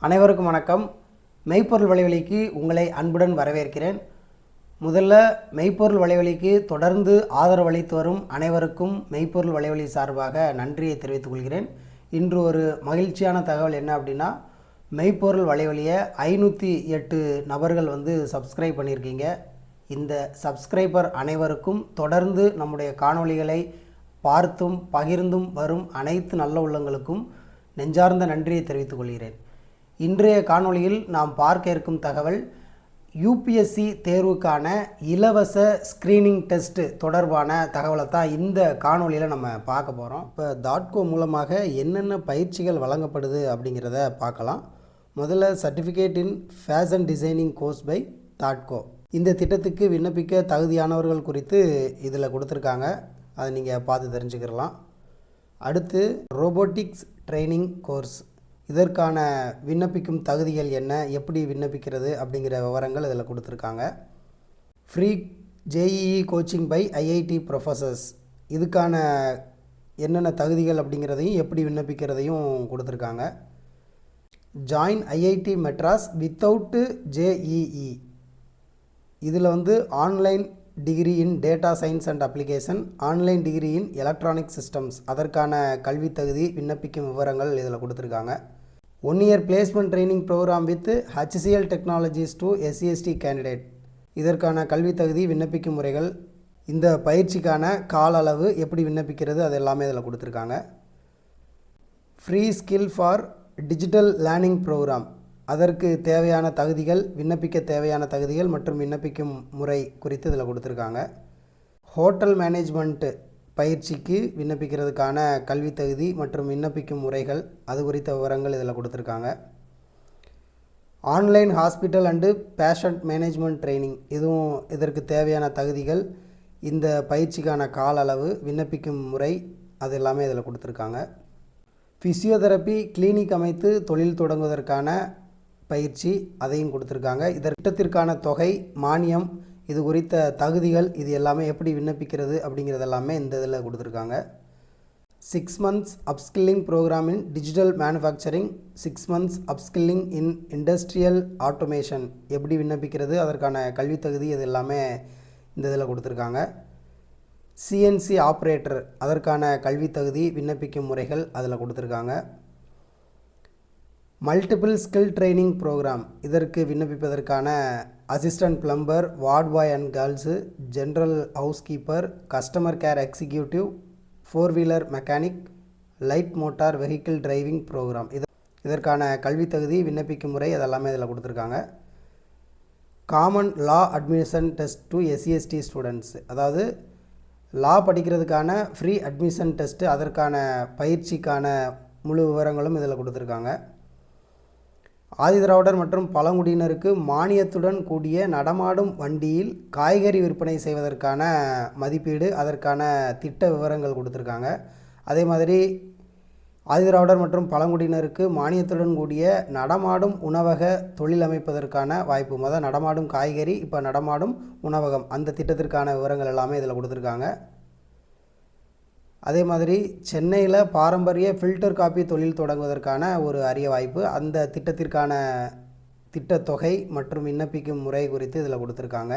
அனைவருக்கும் வணக்கம். மெய்ப்பொருள் வலைவலிக்கு உங்களை அன்புடன் வரவேற்கிறேன். முதல்ல மெய்ப்பொருள் வலைவலிக்கு தொடர்ந்து ஆதரவு அளித்து வரும் அனைவருக்கும் மெய்ப்பொருள் வலைவலி சார்பாக நன்றியை தெரிவித்துக் கொள்கிறேன். இன்று ஒரு மகிழ்ச்சியான தகவல் என்ன அப்படின்னா, மெய்ப்பொருள் வலைவலியை 508 நபர்கள் சப்ஸ்கிரைப் பண்ணியிருக்கீங்க. இந்த சப்ஸ்கிரைபர் அனைவருக்கும் தொடர்ந்து நம்முடைய காணொளிகளை பார்த்தும் பகிர்ந்தும் வரும் அனைத்து நல்ல உள்ளங்களுக்கும் நெஞ்சார்ந்த நன்றியை தெரிவித்துக் கொள்கிறேன். இன்றைய காணொளியில் நாம் பார்க்க இருக்கும் தகவல் யூபிஎஸ்சி தேர்வுக்கான இலவச ஸ்க்ரீனிங் டெஸ்ட் தொடர்பான தகவலை தான் இந்த காணொளியில் நம்ம பார்க்க போகிறோம். இப்போ தாட்கோ மூலமாக என்னென்ன பயிற்சிகள் வழங்கப்படுது அப்படிங்கிறத பார்க்கலாம். முதல்ல certificate in fashion designing course by தாட்கோ. இந்த திட்டத்துக்கு விண்ணப்பிக்க தகுதியானவர்கள் குறித்து இதில் கொடுத்துருக்காங்க. அதை நீங்கள் பார்த்து தெரிஞ்சுக்கலாம். அடுத்து ரோபோட்டிக்ஸ் ட்ரைனிங் கோர்ஸ், இதற்கான விண்ணப்பிக்கும் தகுதிகள் என்ன, எப்படி விண்ணப்பிக்கிறது அப்படிங்கிற விவரங்கள் இதில் கொடுத்துருக்காங்க. Free JEE coaching by IIT professors, இதுக்கான என்னென்ன தகுதிகள் அப்படிங்கிறதையும் எப்படி விண்ணப்பிக்கிறதையும் கொடுத்துருக்காங்க. Join IIT Madras without JEE, இதில் online degree in data science and application, online degree in electronic systems, அதற்கான கல்வி தகுதி விண்ணப்பிக்கும் விவரங்கள் இதில் கொடுத்துருக்காங்க. 1 year placement training program with HCL technologies to SCST candidate, இதற்கான கல்வி தகுதி விண்ணப்பிக்கும் முறைகள், இந்த பயிற்சிக்கான கால அளவு, எப்படி விண்ணப்பிக்கிறது, அது எல்லாமே இதில் கொடுத்துருக்காங்க. Free skill for digital learning program, அதற்கு தேவையான தகுதிகள், விண்ணப்பிக்க தேவையான தகுதிகள் மற்றும் விண்ணப்பிக்கும் முறை குறித்து இதில் கொடுத்துருக்காங்க. ஹோட்டல் மேனேஜ்மெண்ட்டு பயிற்சிக்கு விண்ணப்பிக்கிறதுக்கான கல்வி தகுதி மற்றும் விண்ணப்பிக்கும் முறைகள், அது குறித்த விவரங்கள் இதில் கொடுத்துருக்காங்க. Online hospital and patient management training, இதுவும் இதற்கு தேவையான தகுதிகள், இந்த பயிற்சிக்கான கால அளவு, விண்ணப்பிக்கும் முறை, அது எல்லாமே இதில் கொடுத்துருக்காங்க. ஃபிசியோதெரப்பி கிளினிக் அமைத்து தொழில் தொடங்குவதற்கான பயிற்சி, அதையும் கொடுத்துருக்காங்க. திட்டத்திற்கான தொகை, மானியம், இது குறித்த தகுதிகள், இது எல்லாமே எப்படி விண்ணப்பிக்கிறது அப்படிங்கிறது எல்லாமே இந்த இதில் கொடுத்துருக்காங்க. 6 months upskilling program in digital manufacturing, 6 months upskilling in industrial automation, எப்படி விண்ணப்பிக்கிறது, அதற்கான கல்வி தகுதி, இது எல்லாமே இந்த இதில் கொடுத்துருக்காங்க. சிஎன்சி ஆப்ரேட்டர், அதற்கான கல்வி தகுதி, விண்ணப்பிக்கும் முறைகள் அதில் கொடுத்துருக்காங்க. மல்டிபிள் ஸ்கில் ட்ரைனிங் ப்ரோக்ராம், இதற்கு விண்ணப்பிப்பதற்கான assistant plumber, ward boy and girls, general housekeeper, customer care executive, 4-wheeler mechanic, light motor vehicle driving program, இதற்கான கல்வி தகுதி, விண்ணப்பிக்கும் முறை, அதெல்லாமே இதில் கொடுத்துருக்காங்க. Common law admission test to SCST students, அதாவது லா படிக்கிறதுக்கான ஃப்ரீ அட்மிஷன் டெஸ்ட்டு, அதற்கான பயிற்சிக்கான முழு விவரங்களும் இதில் கொடுத்துருக்காங்க. ஆதிதிராவிடர் மற்றும் பழங்குடியினருக்கு மானியத்துடன் கூடிய நடமாடும் வண்டியில் காய்கறி விற்பனை செய்வதற்கான மதிப்பீடு, அதற்கான திட்ட விவரங்கள் கொடுத்துருக்காங்க. அதே மாதிரி ஆதிதிராவிடர் மற்றும் பழங்குடியினருக்கு மானியத்துடன் கூடிய நடமாடும் உணவக தொழில் அமைப்பதற்கான வாய்ப்பு, நடமாடும் காய்கறி, இப்போ நடமாடும் உணவகம், அந்த திட்டத்திற்கான விவரங்கள் எல்லாமே இதில் கொடுத்துருக்காங்க. அதே மாதிரி சென்னையில் பாரம்பரிய ஃபில்டர் காப்பி தொழில் தொடங்குவதற்கான ஒரு அரிய வாய்ப்பு, அந்த திட்டத்திற்கான திட்டத்தொகை மற்றும் விண்ணப்பிக்கும் முறை குறித்து இதில் கொடுத்துருக்காங்க.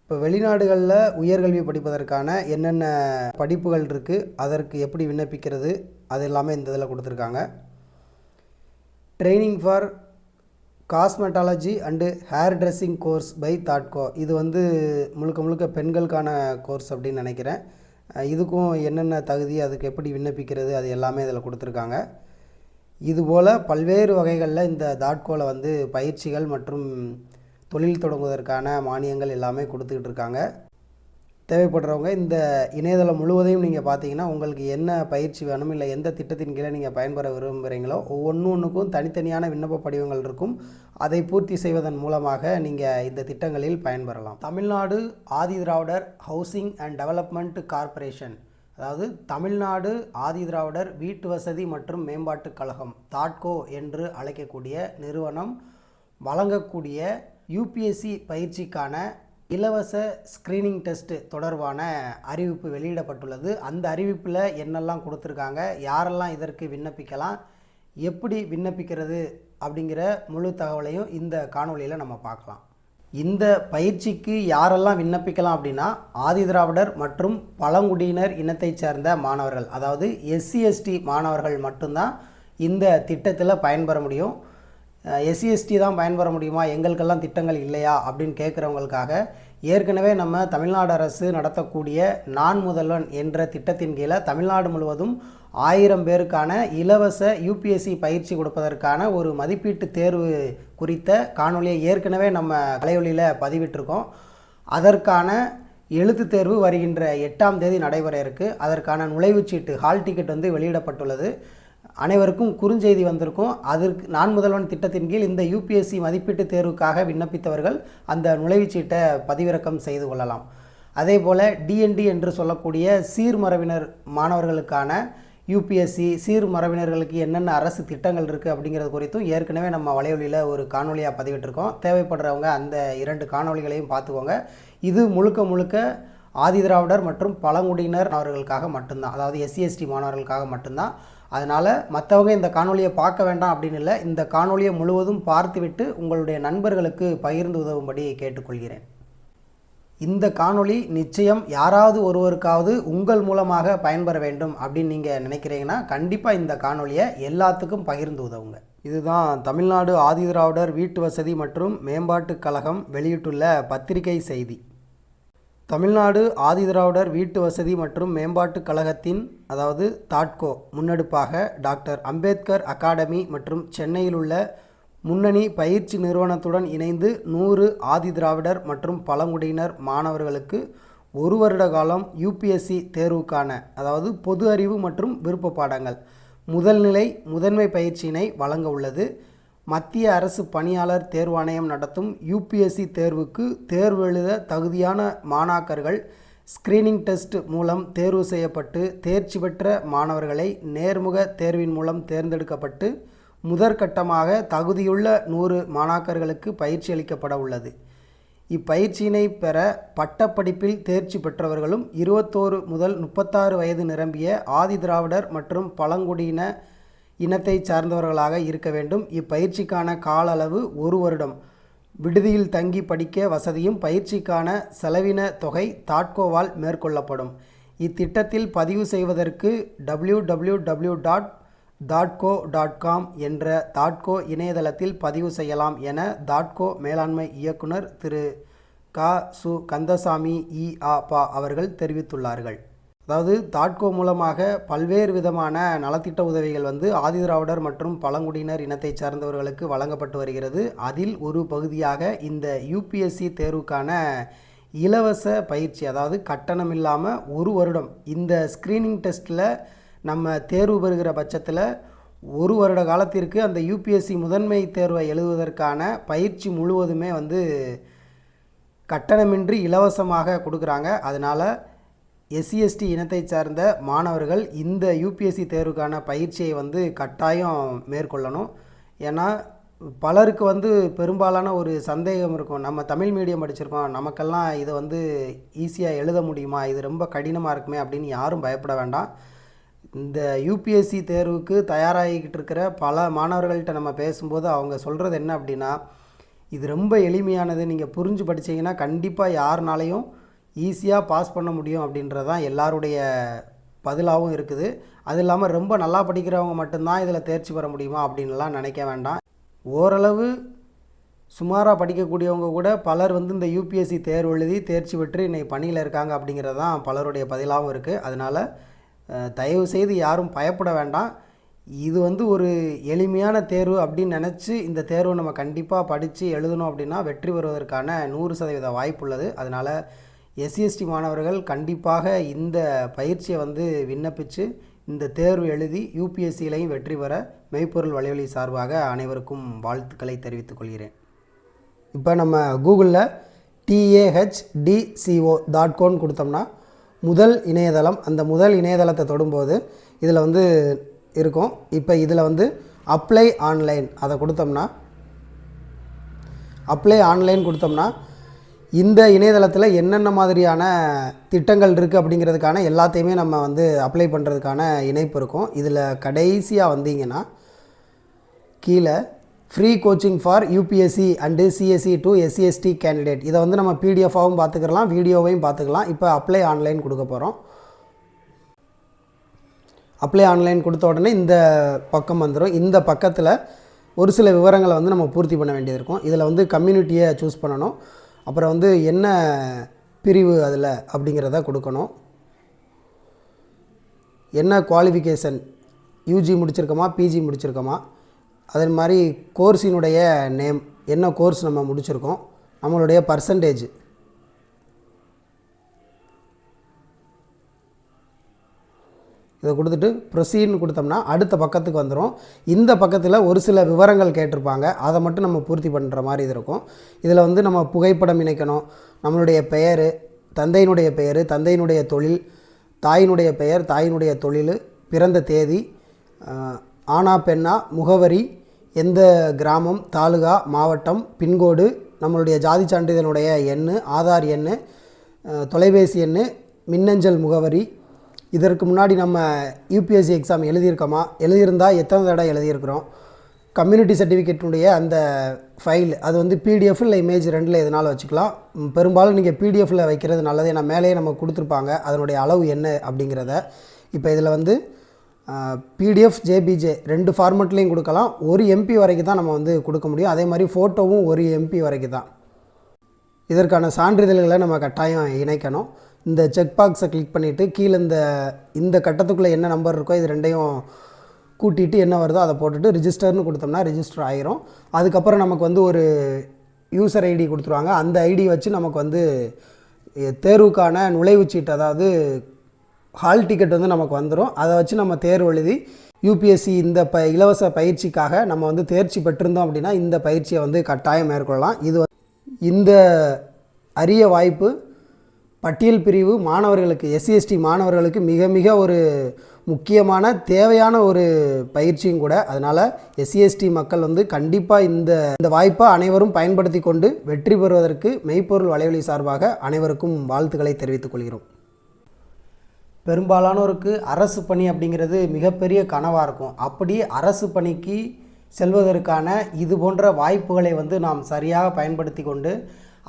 இப்போ வெளிநாடுகளில் உயர்கல்வி படிப்பதற்கான என்னென்ன படிப்புகள் இருக்குது, அதற்கு எப்படி விண்ணப்பிக்கிறது, அது எல்லாமே இந்த இதில் கொடுத்துருக்காங்க. Training for cosmetology and hair dressing course by தாட்கோ, இது முழுக்க முழுக்க பெண்களுக்கான கோர்ஸ் அப்படின்னு நினைக்கிறேன். இதுக்கும் என்னென்ன தகுதி, அதுக்கு எப்படி விண்ணப்பிக்கிறது, அது எல்லாமே இதில் கொடுத்துருக்காங்க. இதுபோல் பல்வேறு வகைகளில் இந்த தாட்கோவில் பயிற்சிகள் மற்றும் தொழில் தொடங்குவதற்கான மானியங்கள் எல்லாமே கொடுத்துக்கிட்டு இருக்காங்க. தேவைப்படுறவங்க இந்த இணையதளம் முழுவதையும் நீங்கள் பார்த்தீங்கன்னா, உங்களுக்கு என்ன பயிற்சி வேணும், இல்லை எந்த திட்டத்தின் கீழே நீங்கள் பயன்பெற விரும்புகிறீங்களோ ஒவ்வொன்றுக்கும் தனித்தனியான விண்ணப்ப படிவங்கள் இருக்கும். அதை பூர்த்தி செய்வதன் மூலமாக நீங்கள் இந்த திட்டங்களில் பயன்பெறலாம். தமிழ்நாடு ஆதிதிராவிடர் ஹவுசிங் அண்ட் டெவலப்மெண்ட் கார்ப்பரேஷன், அதாவது தமிழ்நாடு ஆதிதிராவிடர் வீட்டு வசதி மற்றும் மேம்பாட்டுக் கழகம், தாட்கோ என்று அழைக்கக்கூடிய நிறுவனம் வழங்கக்கூடிய யூபிஎஸ்சி பயிற்சிக்கான இலவச ஸ்க்ரீனிங் டெஸ்ட் தொடர்பான அறிவிப்பு வெளியிடப்பட்டுள்ளது. அந்த அறிவிப்பில் என்னெல்லாம் கொடுத்துருக்காங்க, யாரெல்லாம் இதற்கு விண்ணப்பிக்கலாம், எப்படி விண்ணப்பிக்கிறது அப்படிங்கிற முழு தகவலையும் இந்த காணொளியில் நம்ம பார்க்கலாம். இந்த பயிற்சிக்கு யாரெல்லாம் விண்ணப்பிக்கலாம் அப்படின்னா, ஆதிதிராவிடர் மற்றும் பழங்குடியினர் இனத்தைச் சேர்ந்த மாணவர்கள், அதாவது எஸ்சி எஸ்டி மாணவர்கள் மட்டும்தான் இந்த திட்டத்தில் பயன்பெற முடியும். எஸ்சி எஸ்டி தான் பயன்பெற முடியுமா, எங்களுக்கெல்லாம் திட்டங்கள் இல்லையா அப்படின்னு கேட்குறவங்களுக்காக ஏற்கனவே நம்ம தமிழ்நாடு அரசு நடத்தக்கூடிய நான் முதல்வன் என்ற திட்டத்தின் கீழே தமிழ்நாடு முழுவதும் 1000 பேருக்கான இலவச யூபிஎஸ்சி பயிற்சி கொடுப்பதற்கான ஒரு மதிப்பீட்டு தேர்வு குறித்த காணொலியை ஏற்கனவே நம்ம வலையொலியில் பதிவிட்டிருக்கோம். அதற்கான எழுத்து தேர்வு வருகின்ற 8ஆம் தேதி நடைபெற இருக்குது. அதற்கான நுழைவுச்சீட்டு ஹால் டிக்கெட் வந்து வெளியிடப்பட்டுள்ளது. அனைவருக்கும் குறுஞ்செய்தி வந்திருக்கும். அதற்கு நான் முதல்வன் திட்டத்தின் கீழ் இந்த யூபிஎஸ்சி மதிப்பீட்டு தேர்வுக்காக விண்ணப்பித்தவர்கள் அந்த நுழைவுச்சீட்டை பதிவிறக்கம் செய்து கொள்ளலாம். அதே போல் டிஎன்டி என்று சொல்லக்கூடிய சீர்மரபினர் மாணவர்களுக்கான யூபிஎஸ்சி சீர்மரபினர்களுக்கு என்னென்ன அரசு திட்டங்கள் இருக்குது அப்படிங்கிறது குறித்தும் ஏற்கனவே நம்ம வலையொலியில் ஒரு காணொலியாக பதிவிட்டிருக்கோம். தேவைப்படுறவங்க அந்த 2 காணொலிகளையும் பார்த்துக்கோங்க. இது முழுக்க முழுக்க ஆதிதிராவிடர் மற்றும் பழங்குடியினர் மாணவர்களுக்காக மட்டும்தான், அதாவது எஸ்சி எஸ்டி மாணவர்களுக்காக மட்டும்தான். அதனால் மற்றவங்க இந்த காணொலியை பார்க்க வேண்டாம் அப்படின்னு இல்லை, இந்த காணொலியை முழுவதும் பார்த்துவிட்டு உங்களுடைய நண்பர்களுக்கு பகிர்ந்து உதவும்படி கேட்டுக்கொள்கிறேன். இந்த காணொளி நிச்சயம் யாராவது ஒருவருக்காவது உங்கள் மூலமாக பயன்பெற வேண்டும் அப்படின்னு நீங்கள் நினைக்கிறீங்கன்னா கண்டிப்பாக இந்த காணொலியை எல்லாத்துக்கும் பகிர்ந்து உதவுங்க. இதுதான் தமிழ்நாடு ஆதிதிராவிடர் வீட்டு வசதி மற்றும் மேம்பாட்டுக் கழகம் வெளியிட்டுள்ள பத்திரிகை செய்தி. தமிழ்நாடு ஆதிதிராவிடர் வீட்டு வசதி மற்றும் மேம்பாட்டுக் கழகத்தின், அதாவது தாட்கோ முன்னெடுப்பாக டாக்டர் அம்பேத்கர் அகாடமி மற்றும் சென்னையில் உள்ள முன்னணி பயிற்சி நிறுவனத்துடன் இணைந்து 100 ஆதிதிராவிடர் மற்றும் பழங்குடியினர் மாணவர்களுக்கு 1 வருட காலம் யூபிஎஸ்சி தேர்வுக்கான, அதாவது பொது அறிவு மற்றும் விருப்ப பாடங்கள் முதல்நிலை முதன்மை பயிற்சியினை வழங்க உள்ளது. மத்திய அரசு பணியாளர் தேர்வாணையம் நடத்தும் யூபிஎஸ்சி தேர்வுக்கு தேர்வு எழுத தகுதியான மாணாக்கர்கள் ஸ்கிரீனிங் டெஸ்ட் மூலம் தேர்வு செய்யப்பட்டு தேர்ச்சி பெற்ற மாணவர்களை நேர்முக தேர்வின் மூலம் தேர்ந்தெடுக்கப்பட்டு முதற்கட்டமாக தகுதியுள்ள 100 மாணாக்கர்களுக்கு பயிற்சி அளிக்கப்பட உள்ளது. இப்பயிற்சியினை பெற பட்டப்படிப்பில் தேர்ச்சி பெற்றவர்களும் 21 முதல் 36 வயது நிரம்பிய ஆதிதிராவிடர் மற்றும் பழங்குடியின இனத்தை சார்ந்தவர்களாக இருக்க வேண்டும். இப்பயிற்சிக்கான கால அளவு 1 வருடம். விடுதியில் தங்கி படிக்க வசதியும் பயிற்சிக்கான செலவின தொகை தாட்கோவால் மேற்கொள்ளப்படும். இத்திட்டத்தில் பதிவு செய்வதற்கு www.datco.com என்ற தாட்கோ இணையதளத்தில் பதிவு செய்யலாம் என தாட்கோ மேலாண்மை இயக்குனர் திரு சு கந்தசாமி இ.ஆ.பா அவர்கள் தெரிவித்துள்ளார்கள். அதாவது தாட்கோ மூலமாக பல்வேறு விதமான நலத்திட்ட உதவிகள் வந்து ஆதிதிராவிடர் மற்றும் பழங்குடியினர் இனத்தை சார்ந்தவர்களுக்கு வழங்கப்பட்டு வருகிறது. அதில் ஒரு பகுதியாக இந்த யூபிஎஸ்சி தேர்வுக்கான இலவச பயிற்சி, அதாவது கட்டணம் இல்லாமல் 1 வருடம் இந்த ஸ்க்ரீனிங் டெஸ்ட்டில் நம்ம தேர்வு பெறுகிற பட்சத்தில் 1 வருட காலத்திற்கு அந்த யூபிஎஸ்சி முதன்மை தேர்வை எழுதுவதற்கான பயிற்சி முழுவதுமே வந்து கட்டணமின்றி இலவசமாக கொடுக்குறாங்க. அதனால் எஸ்சி எஸ்டி இனத்தை சார்ந்த மாணவர்கள் இந்த யூபிஎஸ்சி தேர்வுக்கான பயிற்சியை வந்து கட்டாயம் மேற்கொள்ளணும். ஏன்னா பலருக்கு வந்து பெரும்பாலான ஒரு சந்தேகம் இருக்கும், நம்ம தமிழ் மீடியம் படிச்சிருக்கோம், நமக்கெல்லாம் இதை வந்து ஈஸியாக எழுத முடியுமா, இது ரொம்ப கடினமாக இருக்குமே அப்படின்னு யாரும் பயப்பட வேண்டாம். இந்த யூபிஎஸ்சி தேர்வுக்கு தயாராகிக்கிட்டு இருக்கிற பல மாணவர்கள்ட்ட நம்ம பேசும்போது அவங்க சொல்கிறது என்ன அப்படின்னா, இது ரொம்ப எளிமையானது, நீங்கள் புரிஞ்சு படித்தீங்கன்னா கண்டிப்பாக யாருனாலையும் ஈஸியாக பாஸ் பண்ண முடியும் அப்படின்றது தான் எல்லாருடைய பதிலாகவும் இருக்குது. அது இல்லாமல் ரொம்ப நல்லா படிக்கிறவங்க மட்டும்தான் இதில் தேர்ச்சி பெற முடியுமா அப்படின்லாம் நினைக்க வேண்டாம். ஓரளவு சுமாராக படிக்கக்கூடியவங்க கூட பலர் வந்து இந்த யூபிஎஸ்சி தேர்வு எழுதி தேர்ச்சி பெற்று இன்னைக்கு பணியில் இருக்காங்க அப்படிங்கிறது தான் பலருடைய பதிலாகவும் இருக்குது. அதனால் தயவு செய்து யாரும் பயப்பட வேண்டாம். இது வந்து ஒரு எளிமையான தேர்வு அப்படின்னு நினச்சி இந்த தேர்வை நம்ம கண்டிப்பாக படித்து எழுதணும் அப்படின்னா வெற்றி பெறுவதற்கான 100% வாய்ப்பு உள்ளது. அதனால் எஸ்சிஎஸ்டி மாணவர்கள் கண்டிப்பாக இந்த பயிற்சியை வந்து விண்ணப்பித்து இந்த தேர்வு எழுதி யூபிஎஸ்சியிலையும் வெற்றி பெற மெய்ப்பொருள் வலைவலி சார்பாக அனைவருக்கும் வாழ்த்துக்களை தெரிவித்துக் கொள்கிறேன். இப்போ நம்ம கூகுளில் TAHDCO.com கொடுத்தோம்னா முதல் இணையதளம், அந்த முதல் இணையதளத்தை தொடும்போது இதில் வந்து இருக்கும். இப்போ இதில் வந்து அப்ளை ஆன்லைன் அதை கொடுத்தோம்னா, அப்ளை ஆன்லைன் கொடுத்தோம்னா இந்த இணையதளத்தில் என்னென்ன மாதிரியான திட்டங்கள் இருக்குது அப்படிங்கிறதுக்கான எல்லாத்தையுமே நம்ம வந்து அப்ளை பண்ணுறதுக்கான இணைப்பு இருக்கும். இதில் கடைசியாக வந்தீங்கன்னா கீழே free coaching for UPSC and CSC to SCST candidate, இதை வந்து நம்ம பிடிஎஃபாகவும் பார்த்துக்கலாம், வீடியோவையும் பார்த்துக்கலாம். இப்போ அப்ளை ஆன்லைன் கொடுக்க போகிறோம். அப்ளை ஆன்லைன் கொடுத்த உடனே இந்த பக்கம் வந்துடும். இந்த பக்கத்தில் ஒரு சில விவரங்களை வந்து நம்ம பூர்த்தி பண்ண வேண்டியது இருக்கும். இதில் வந்து கம்யூனிட்டியை சூஸ் பண்ணணும். அப்புறம் வந்து என்ன பிரிவு அதில் அப்படிங்கிறத கொடுக்கணும். என்ன குவாலிஃபிகேஷன், யூஜி முடிச்சிருக்கோமா பிஜி முடிச்சிருக்கோமா, அதே மாதிரி கோர்ஸினுடைய நேம், என்ன கோர்ஸ் நம்ம முடிச்சிருக்கோம், நம்மளுடைய பர்சன்டேஜ், இதை கொடுத்துட்டு ப்ரொசீட்னு கொடுத்தோம்னா அடுத்த பக்கத்துக்கு வந்துடும். இந்த பக்கத்தில் ஒரு சில விவரங்கள் கேட்டிருப்பாங்க, அதை மட்டும் நம்ம பூர்த்தி பண்ணுற மாதிரி இது இருக்கும். இதில் வந்து நம்ம புகைப்படம் இணைக்கணும், நம்மளுடைய பெயர், தந்தையினுடைய பெயர், தந்தையினுடைய தொழில், தாயினுடைய பெயர், தாயினுடைய தொழில், பிறந்த தேதி, ஆனா பெண்ணா, முகவரி, எந்த கிராமம், தாலுகா, மாவட்டம், பின்கோடு, நம்மளுடைய ஜாதி சான்றிதழுடைய எண், ஆதார் எண், தொலைபேசி எண், மின்னஞ்சல் முகவரி, இதற்கு முன்னாடி நம்ம யூபிஎஸ்சி எக்ஸாம் எழுதியிருக்கோமா, எழுதியிருந்தால் எத்தனை தடவை எழுதியிருக்கிறோம், கம்யூனிட்டி சர்டிஃபிகேட்டினுடைய அந்த ஃபைல், அது வந்து பிடிஎஃப் இல்லை இமேஜ் ரெண்டில் எதனாலும் வச்சுக்கலாம். பெரும்பாலும் நீங்கள் பிடிஎஃப்பில் வைக்கிறது நல்லது, ஏன்னா மேலேயே நம்ம கொடுத்துருப்பாங்க அதனுடைய அளவு என்ன அப்படிங்கிறத. இப்போ இதில் வந்து பிடிஎஃப் ஜேபிஜே 2 ஃபார்மெட்லேயும் கொடுக்கலாம். ஒரு எம்பி வரைக்கும் தான் நம்ம வந்து கொடுக்க முடியும். அதே மாதிரி ஃபோட்டோவும் ஒரு எம்பி வரைக்கும் தான். இதற்கான சான்றிதழ்களை நம்ம கட்டாயம் இணைக்கணும். இந்த செக் பாக்ஸை கிளிக் பண்ணிவிட்டு கீழே இந்த கட்டத்துக்குள்ளே என்ன நம்பர் இருக்கோ இது ரெண்டையும் கூட்டிகிட்டு என்ன வருதோ அதை போட்டுட்டு ரிஜிஸ்டர்னு கொடுத்தோம்னா ரிஜிஸ்டர் ஆகிரும். அதுக்கப்புறம் நமக்கு வந்து ஒரு யூசர் ஐடி கொடுத்துருவாங்க. அந்த ஐடி வச்சு நமக்கு வந்து தேர்வுக்கான நுழைவுச்சீட்டு, அதாவது ஹால் டிக்கெட் வந்து நமக்கு வந்துடும். அதை வச்சு நம்ம தேர்வு எழுதி யூபிஎஸ்சி இந்த இலவச பயிற்சிக்காக நம்ம வந்து தேர்ச்சி பெற்றிருந்தோம் அப்படின்னா இந்த பயிற்சியை வந்து கட்டாயம் மேற்கொள்ளலாம். இந்த அரிய வாய்ப்பு பட்டியல் பிரிவு மாணவர்களுக்கு, எஸ்சிஎஸ்டி மாணவர்களுக்கு மிக மிக ஒரு முக்கியமான தேவையான ஒரு பயிற்சியும் கூட. அதனால் எஸ்சிஎஸ்டி மக்கள் வந்து கண்டிப்பாக இந்த வாய்ப்பை அனைவரும் பயன்படுத்தி கொண்டு வெற்றி பெறுவதற்கு மெய்ப்பொருள் வலைவலி சார்பாக அனைவருக்கும் வாழ்த்துக்களை தெரிவித்துக் கொள்கிறோம். பெரும்பாலானோருக்கு அரசு பணி அப்படிங்கிறது மிகப்பெரிய கனவாக இருக்கும். அப்படி அரசு பணிக்கு செல்வதற்கான இது போன்ற வாய்ப்புகளை வந்து நாம் சரியாக பயன்படுத்தி கொண்டு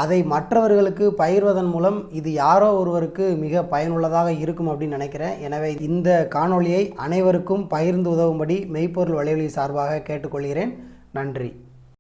அதை மற்றவர்களுக்கு பகிர்வதன் மூலம் இது யாரோ ஒருவருக்கு மிக பயனுள்ளதாக இருக்கும் அப்படின்னு நினைக்கிறேன். எனவே இந்த காணொளியை அனைவருக்கும் பகிர்ந்து உதவும்படி மெய்ப்பொருள் வலைவலி சார்பாக கேட்டுக்கொள்கிறேன். நன்றி.